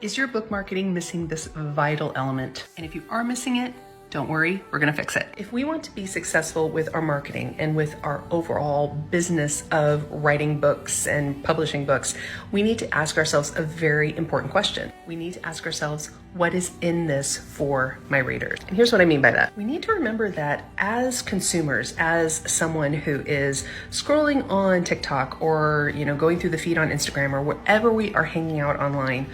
Is your book marketing missing this vital element? And if you are missing it, don't worry, we're gonna fix it. If we want to be successful with our marketing and with our overall business of writing books and publishing books, we need to ask ourselves a very important question. We need to ask ourselves, what is in this for my readers? And here's what I mean by that. We need to remember that as consumers, as someone who is scrolling on TikTok or going through the feed on Instagram or wherever we are hanging out online,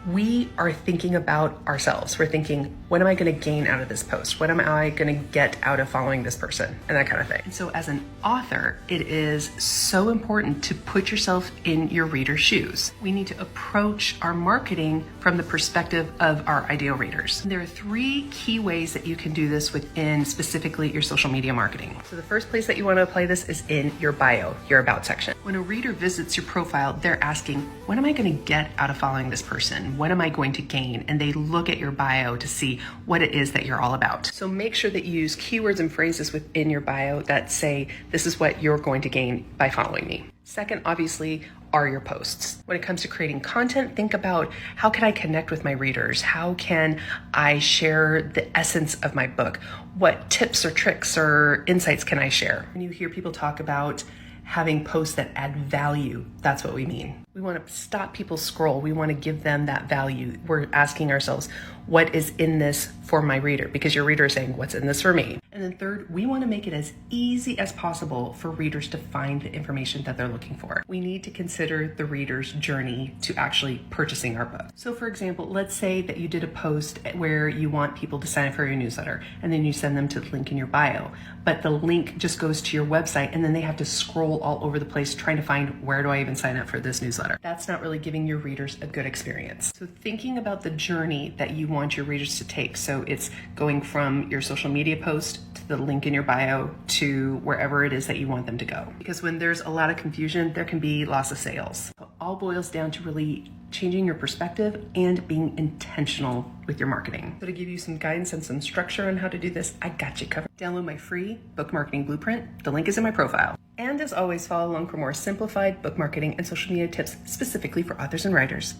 we are thinking about ourselves. We're thinking, what am I going to gain out of this post? What am I going to get out of following this person? And that kind of thing. And so as an author, it is so important to put yourself in your reader's shoes. We need to approach our marketing from the perspective of our ideal readers. And there are 3 key ways that you can do this within specifically your social media marketing. So the first place that you want to apply this is in your bio, your about section. When a reader visits your profile, they're asking, what am I going to get out of following this person? What am I going to gain? And they look at your bio to see what it is that you're all about. So make sure that you use keywords and phrases within your bio that say, this is what you're going to gain by following me. Second, obviously, are your posts. When it comes to creating content, think about how can I connect with my readers? How can I share the essence of my book? What tips or tricks or insights can I share? When you hear people talk about having posts that add value, that's what we mean. We want to stop people scroll. We want to give them that value. We're asking ourselves, what is in this for my reader? Because your reader is saying, what's in this for me? And then third, we want to make it as easy as possible for readers to find the information that they're looking for. We need to consider the reader's journey to actually purchasing our book. So for example, let's say that you did a post where you want people to sign up for your newsletter, and then you send them to the link in your bio, but the link just goes to your website, and then they have to scroll all over the place trying to find, where do I even sign up for this newsletter? That's not really giving your readers a good experience. So thinking about the journey that you want your readers to take. So it's going from your social media post to the link in your bio to wherever it is that you want them to go. Because when there's a lot of confusion, there can be loss of sales. It all boils down to really changing your perspective and being intentional with your marketing. So to give you some guidance and some structure on how to do this, I got you covered. Download my free book marketing blueprint. The link is in my profile. And as always, follow along for more simplified book marketing and social media tips specifically for authors and writers.